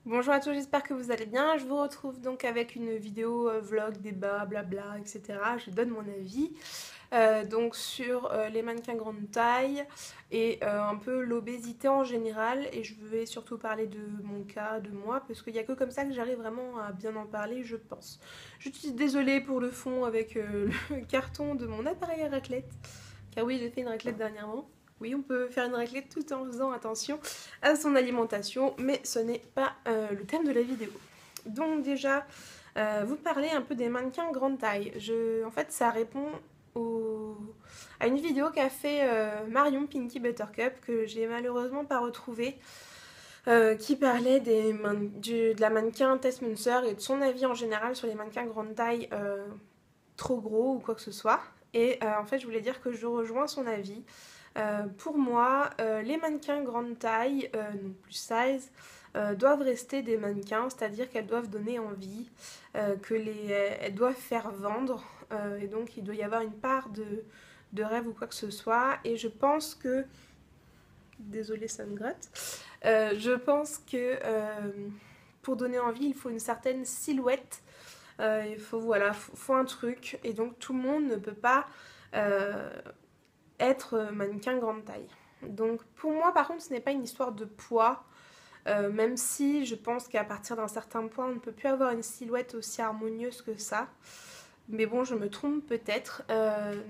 Bonjour à tous, j'espère que vous allez bien. Je vous retrouve donc avec une vidéo vlog, débat, blabla, etc. Je donne mon avis donc sur les mannequins grande taille et un peu l'obésité en général. Et je vais surtout parler de mon cas, de moi, parce qu'il n'y a que comme ça que j'arrive vraiment à bien en parler, je pense. Je suis désolée pour le fond avec le carton de mon appareil à raclette, car oui, j'ai fait une raclette dernièrement. Oui, on peut faire une raclette tout en faisant attention à son alimentation, mais ce n'est pas le thème de la vidéo. Donc déjà, vous parlez un peu des mannequins grande taille. En fait, ça répond à une vidéo qu'a fait Marion Pinky Buttercup, que j'ai malheureusement pas retrouvée, qui parlait de la mannequin Tess Muncer et de son avis en général sur les mannequins grande taille trop gros ou quoi que ce soit. Et en fait, je voulais dire que je rejoins son avis. Pour moi, les mannequins grande taille, donc plus size, doivent rester des mannequins, c'est-à-dire qu'elles doivent donner envie, elles doivent faire vendre, et donc il doit y avoir une part de rêve ou quoi que ce soit. Et je pense que, désolée ça me gratte, je pense que pour donner envie, il faut une certaine silhouette, il faut, voilà, faut un truc, et donc tout le monde ne peut pas euh, être mannequin grande taille. Donc pour moi par contre ce n'est pas une histoire de poids, même si je pense qu'à partir d'un certain point on ne peut plus avoir une silhouette aussi harmonieuse que ça. Mais bon, je me trompe peut-être.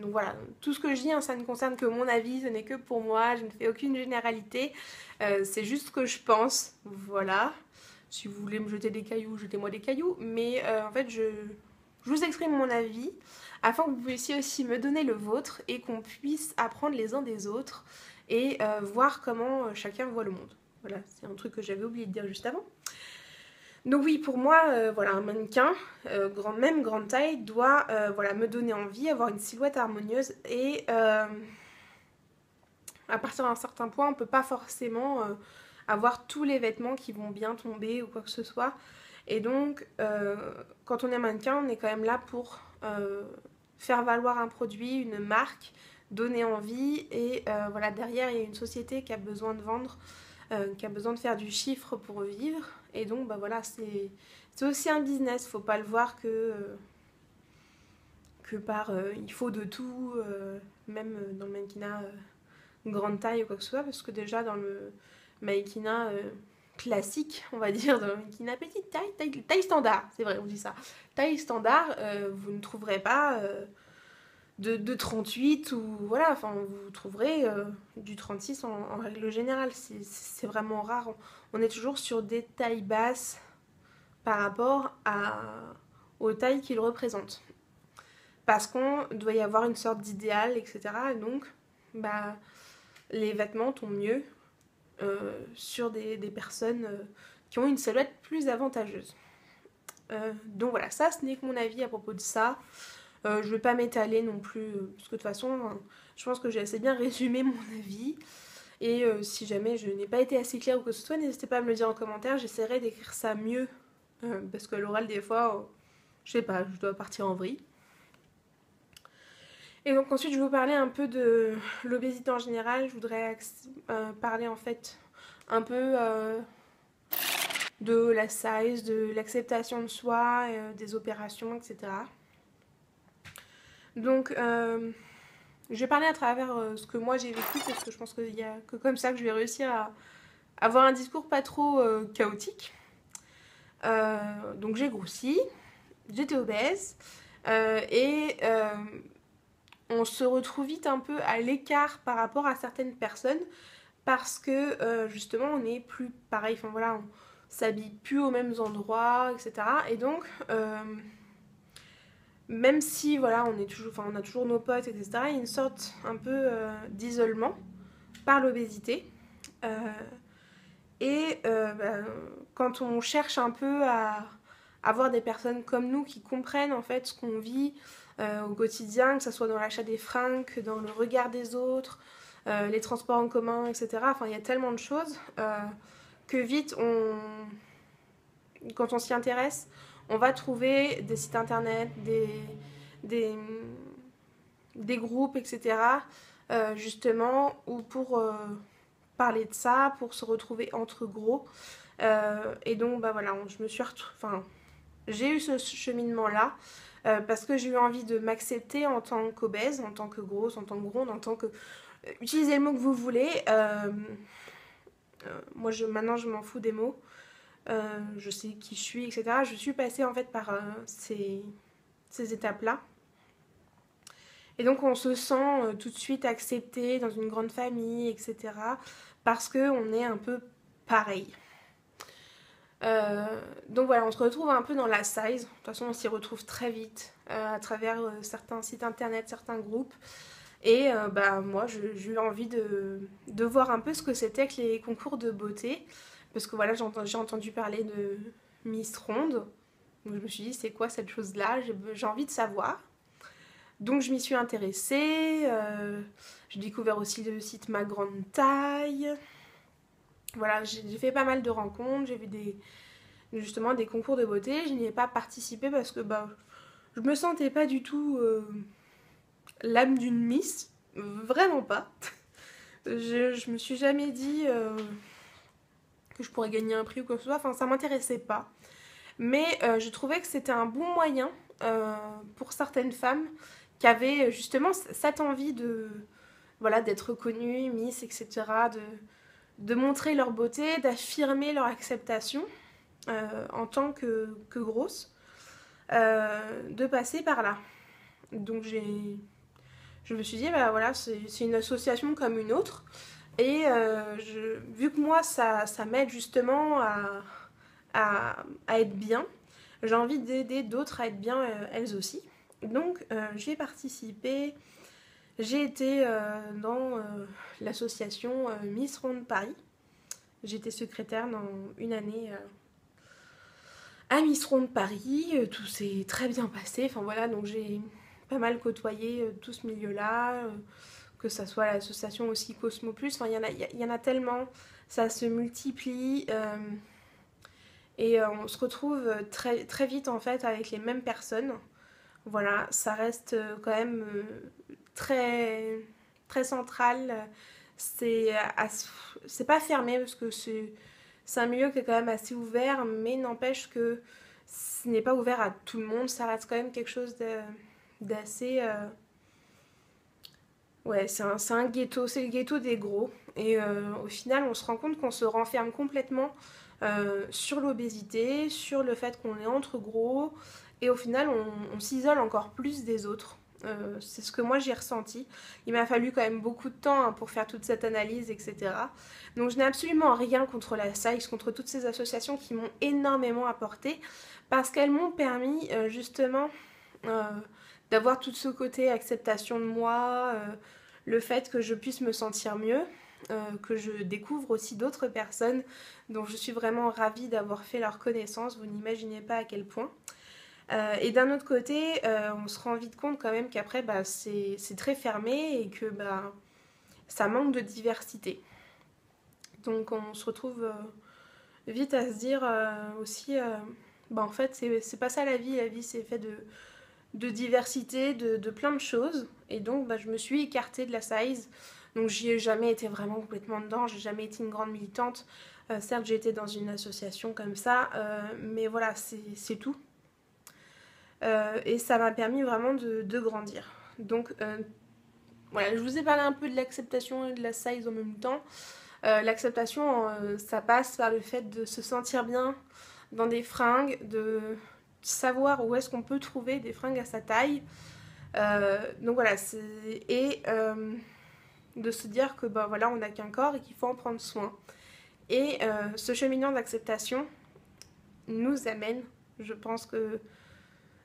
Donc voilà, tout ce que je dis, hein, ça ne concerne que mon avis, ce n'est que pour moi, je ne fais aucune généralité. C'est juste ce que je pense. Voilà. Si vous voulez me jeter des cailloux, jetez-moi des cailloux. Mais en fait, je vous exprime mon avis afin que vous puissiez aussi me donner le vôtre et qu'on puisse apprendre les uns des autres et voir comment chacun voit le monde. Voilà, c'est un truc que j'avais oublié de dire juste avant. Donc oui, pour moi, voilà, un mannequin, même grande taille, doit voilà, me donner envie, avoir une silhouette harmonieuse. Et à partir d'un certain point, on ne peut pas forcément avoir tous les vêtements qui vont bien tomber ou quoi que ce soit. Et donc, quand on est mannequin, on est quand même là pour faire valoir un produit, une marque, donner envie. Et voilà, derrière, il y a une société qui a besoin de vendre, qui a besoin de faire du chiffre pour vivre. Et donc, bah voilà, c'est aussi un business. Faut pas le voir que par il faut de tout, même dans le mannequinat grande taille ou quoi que ce soit, parce que déjà dans le mannequinat classique, on va dire, dans le mannequinat petite taille, taille standard, c'est vrai, on dit ça. Taille standard, vous ne trouverez pas de 38 ou voilà, enfin vous trouverez du 36 en règle générale. C'est vraiment rare. On est toujours sur des tailles basses par rapport aux tailles qu'ils représentent. Parce qu'on doit y avoir une sorte d'idéal, etc. Et donc, bah, les vêtements tombent mieux sur des personnes qui ont une silhouette plus avantageuse. Donc voilà, ça ce n'est que mon avis à propos de ça. Je ne vais pas m'étaler non plus, parce que de toute façon, je pense que j'ai assez bien résumé mon avis. Et si jamais je n'ai pas été assez claire ou que ce soit, n'hésitez pas à me le dire en commentaire, j'essaierai d'écrire ça mieux. Parce que l'oral, des fois, je sais pas, je dois partir en vrille. Et donc ensuite, je vais vous parler un peu de l'obésité en général. Je voudrais parler en fait un peu de la size, de l'acceptation de soi, des opérations, etc. Donc, je vais parler à travers ce que moi j'ai vécu, parce que je pense qu'il n'y a que comme ça que je vais réussir à avoir un discours pas trop chaotique. Donc j'ai grossi, j'étais obèse, et on se retrouve vite un peu à l'écart par rapport à certaines personnes, parce que justement on n'est plus pareil, enfin voilà, on s'habille plus aux mêmes endroits, etc. Et donc, même si voilà, on a toujours nos potes, etc., il y a une sorte un peu d'isolement par l'obésité. Euh, quand on cherche un peu à avoir des personnes comme nous qui comprennent en fait ce qu'on vit au quotidien, que ce soit dans l'achat des fringues, dans le regard des autres, les transports en commun, etc. Enfin, il y a tellement de choses que vite, quand on s'y intéresse, on va trouver des sites internet, des, des groupes, etc. Justement, ou pour parler de ça, pour se retrouver entre gros. Et donc bah voilà, je me suis enfin, j'ai eu ce cheminement là parce que j'ai eu envie de m'accepter en tant qu'obèse, en tant que grosse, en tant que gronde, en tant que... utilisez le mot que vous voulez. Moi maintenant je m'en fous des mots. Je sais qui je suis, etc. Je suis passée en fait par ces étapes-là. Et donc on se sent tout de suite accepté dans une grande famille, etc. Parce qu'on est un peu pareil. Donc voilà, on se retrouve un peu dans la size. De toute façon, on s'y retrouve très vite à travers certains sites internet, certains groupes. Et bah, moi, j'ai eu envie de voir un peu ce que c'était que les concours de beauté. Parce que voilà, j'ai entendu parler de Miss Ronde. Donc je me suis dit, c'est quoi cette chose-là? J'ai envie de savoir. Donc je m'y suis intéressée. J'ai découvert aussi le site Ma Grande Taille. Voilà, j'ai fait pas mal de rencontres. J'ai vu justement des concours de beauté. Je n'y ai pas participé parce que bah, je me sentais pas du tout l'âme d'une Miss. Vraiment pas. Je me suis jamais dit que je pourrais gagner un prix ou quoi que ce soit. Enfin, ça m'intéressait pas. Mais je trouvais que c'était un bon moyen pour certaines femmes qui avaient justement cette envie de voilà, d'être reconnues, Miss, etc. De montrer leur beauté, d'affirmer leur acceptation en tant que grosse, de passer par là. Donc je me suis dit, bah voilà, c'est une association comme une autre. Et vu que moi, ça m'aide justement à être bien, j'ai envie d'aider d'autres à être bien elles aussi. Donc j'ai participé, j'ai été dans l'association Miss Ronde Paris. J'étais secrétaire dans une année à Miss Ronde Paris. Tout s'est très bien passé. Enfin voilà, donc j'ai pas mal côtoyé tout ce milieu-là, que ça soit l'association aussi Cosmo Plus. Enfin, il y en a tellement, ça se multiplie. Et on se retrouve très, très vite en fait avec les mêmes personnes. Voilà, ça reste quand même très, très central. C'est pas fermé parce que c'est un milieu qui est quand même assez ouvert, mais n'empêche que ce n'est pas ouvert à tout le monde. Ça reste quand même quelque chose d'assez... Ouais, c'est un ghetto, c'est le ghetto des gros. Et au final, on se rend compte qu'on se renferme complètement sur l'obésité, sur le fait qu'on est entre gros. Et au final, on s'isole encore plus des autres. C'est ce que moi j'ai ressenti. Il m'a fallu quand même beaucoup de temps hein, pour faire toute cette analyse, etc. Donc je n'ai absolument rien contre la SAIS, contre toutes ces associations qui m'ont énormément apporté, parce qu'elles m'ont permis justement d'avoir tout ce côté acceptation de moi, le fait que je puisse me sentir mieux, que je découvre aussi d'autres personnes dont je suis vraiment ravie d'avoir fait leur connaissance, vous n'imaginez pas à quel point. Et d'un autre côté, on se rend vite compte quand même qu'après, bah, c'est très fermé et que bah, ça manque de diversité. Donc on se retrouve vite à se dire aussi, bah, en fait, c'est pas ça la vie c'est fait de diversité, de plein de choses. Et donc, bah, je me suis écartée de la size. Donc, j'y ai jamais été vraiment complètement dedans. J'ai jamais été une grande militante. Certes, j'ai été dans une association comme ça. Mais voilà, c'est tout. Et ça m'a permis vraiment de grandir. Donc, voilà, je vous ai parlé un peu de l'acceptation et de la size en même temps. L'acceptation, ça passe par le fait de se sentir bien dans des fringues, de savoir où est-ce qu'on peut trouver des fringues à sa taille. Donc voilà, et de se dire que bah, voilà, on n'a qu'un corps et qu'il faut en prendre soin. Et ce cheminement d'acceptation nous amène, je pense que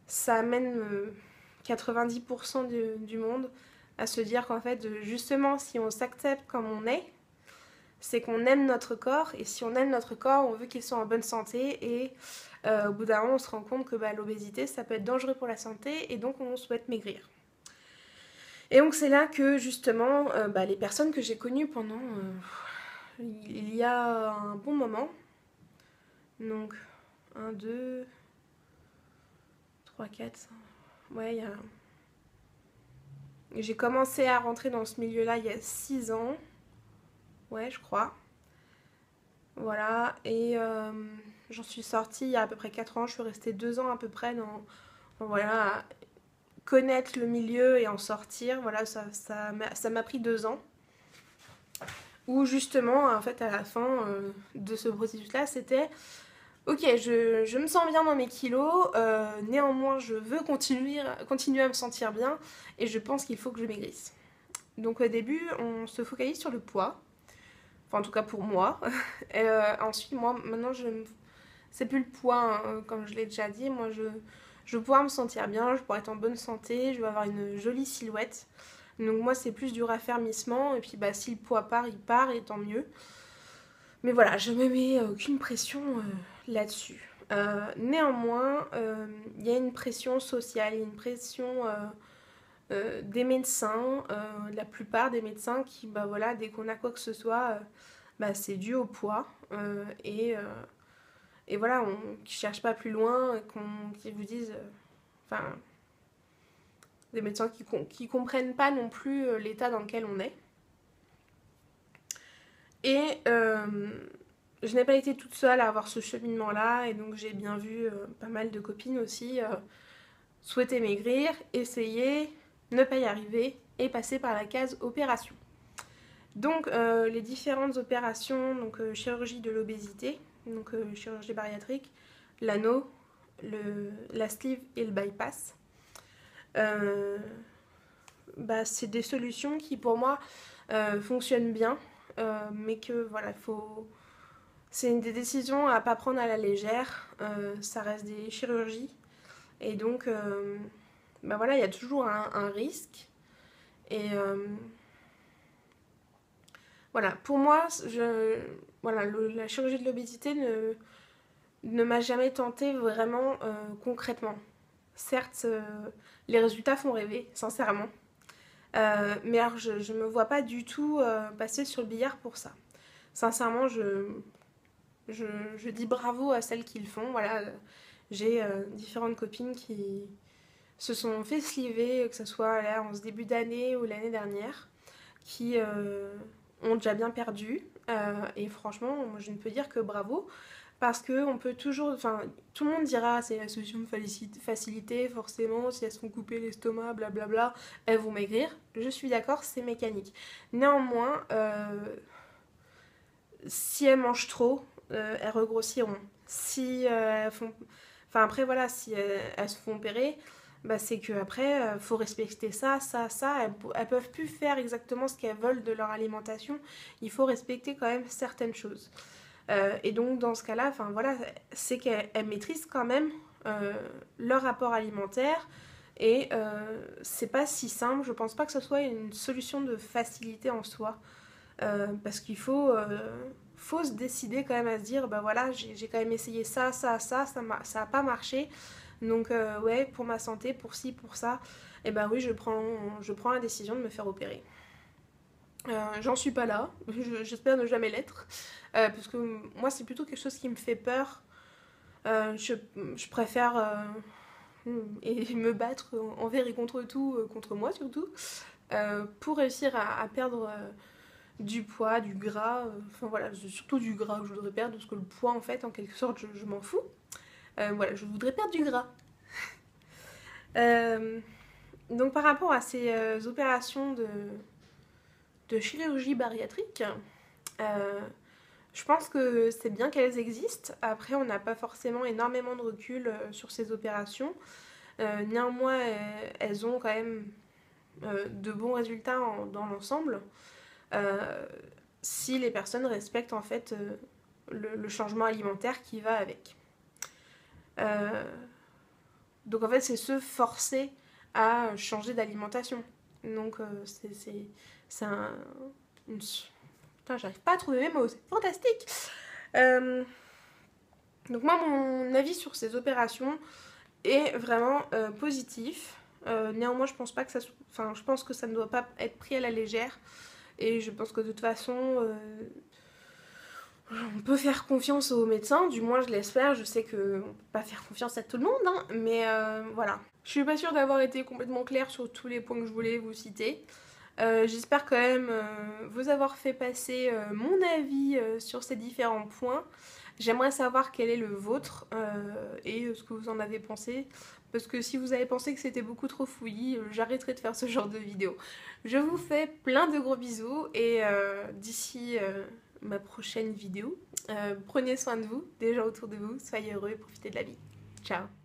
ça amène 90% du monde à se dire qu'en fait, justement, si on s'accepte comme on est, c'est qu'on aime notre corps, et si on aime notre corps, on veut qu'il soit en bonne santé, et au bout d'un moment, on se rend compte que bah, l'obésité, ça peut être dangereux pour la santé, et donc on souhaite maigrir. Et donc c'est là que justement, bah, les personnes que j'ai connues pendant il y a un bon moment, donc 1, 2, 3, 4, 5, ouais, j'ai commencé à rentrer dans ce milieu-là il y a 6 ans, ouais, je crois. Voilà, et j'en suis sortie il y a à peu près 4 ans, je suis restée 2 ans à peu près voilà, à connaître le milieu et en sortir. Voilà, ça m'a pris 2 ans. Où justement, en fait, à la fin de ce processus-là, c'était ok, je me sens bien dans mes kilos, néanmoins je veux continuer à me sentir bien et je pense qu'il faut que je maigrisse. Donc au début, on se focalise sur le poids, enfin en tout cas pour moi. Et ensuite, moi, maintenant, c'est plus le poids, hein, comme je l'ai déjà dit. Moi, je vais pouvoir me sentir bien, je vais pouvoir être en bonne santé, je vais avoir une jolie silhouette. Donc moi, c'est plus du raffermissement. Et puis, bah, si le poids part, il part, et tant mieux. Mais voilà, je me mets aucune pression là-dessus. Néanmoins, il y a une pression sociale, il y a une pression des médecins, la plupart des médecins qui, bah voilà, dès qu'on a quoi que ce soit, bah, c'est dû au poids. Et voilà, qui ne cherchent pas plus loin, qui vous disent, enfin, des médecins qui comprennent pas non plus l'état dans lequel on est. Et je n'ai pas été toute seule à avoir ce cheminement-là, et donc j'ai bien vu pas mal de copines aussi souhaiter maigrir, essayer, ne pas y arriver, et passer par la case opération. Donc les différentes opérations, donc chirurgie de l'obésité, donc chirurgie bariatrique, l'anneau, la sleeve et le bypass. Bah, c'est des solutions qui pour moi fonctionnent bien, mais que voilà, c'est des décisions à pas prendre à la légère. Ça reste des chirurgies et donc bah voilà, il y a toujours un risque. Et voilà, pour moi, voilà, la chirurgie de l'obésité ne m'a jamais tentée vraiment concrètement. Certes, les résultats font rêver, sincèrement. Mais alors, je ne me vois pas du tout passer sur le billard pour ça. Sincèrement, je dis bravo à celles qui le font. Voilà, j'ai différentes copines qui se sont fait sliver, que ce soit là en ce début d'année ou l'année dernière, qui ont déjà bien perdu. Et franchement, moi, je ne peux dire que bravo. Parce que on peut toujours, enfin, tout le monde dira c'est la solution de facilité, forcément, si elles se font couper l'estomac, blablabla, elles vont maigrir. Je suis d'accord, c'est mécanique. Néanmoins, si elles mangent trop, elles regrossiront. Si elles font, enfin après voilà, si elles se font opérer, bah c'est que après faut respecter ça. Elles peuvent plus faire exactement ce qu'elles veulent de leur alimentation. Il faut respecter quand même certaines choses. Et donc dans ce cas-là, enfin voilà, c'est qu'elles maîtrisent quand même leur rapport alimentaire et c'est pas si simple. Je pense pas que ce soit une solution de facilité en soi parce qu'il faut se décider quand même à se dire bah voilà, j'ai quand même essayé ça a pas marché. Donc ouais, pour ma santé, pour ci, pour ça, et ben oui, je prends la décision de me faire opérer. J'en suis pas là, j'espère ne jamais l'être, parce que moi c'est plutôt quelque chose qui me fait peur. Je préfère et me battre envers et contre tout, contre moi surtout, pour réussir à perdre du poids, du gras, enfin voilà, surtout du gras que je voudrais perdre, parce que le poids en fait, en quelque sorte, je m'en fous. Voilà, je voudrais perdre du gras. Donc par rapport à ces opérations de chirurgie bariatrique, je pense que c'est bien qu'elles existent. Après, on n'a pas forcément énormément de recul sur ces opérations. Néanmoins, elles ont quand même de bons résultats dans l'ensemble si les personnes respectent en fait le changement alimentaire qui va avec. Donc en fait, c'est se forcer à changer d'alimentation. Donc c'est Putain, j'arrive pas à trouver mes mots, c'est fantastique. Donc moi, mon avis sur ces opérations est vraiment positif. Néanmoins, je pense pas que je pense que ça ne doit pas être pris à la légère. Et je pense que de toute façon, on peut faire confiance aux médecins, du moins je l'espère. Je sais qu'on peut pas faire confiance à tout le monde, hein, mais voilà. Je suis pas sûre d'avoir été complètement claire sur tous les points que je voulais vous citer. J'espère quand même vous avoir fait passer mon avis sur ces différents points. J'aimerais savoir quel est le vôtre et ce que vous en avez pensé. Parce que si vous avez pensé que c'était beaucoup trop fouillis, j'arrêterai de faire ce genre de vidéo. Je vous fais plein de gros bisous et d'ici ma prochaine vidéo, prenez soin de vous, des gens autour de vous, soyez heureux et profitez de la vie. Ciao!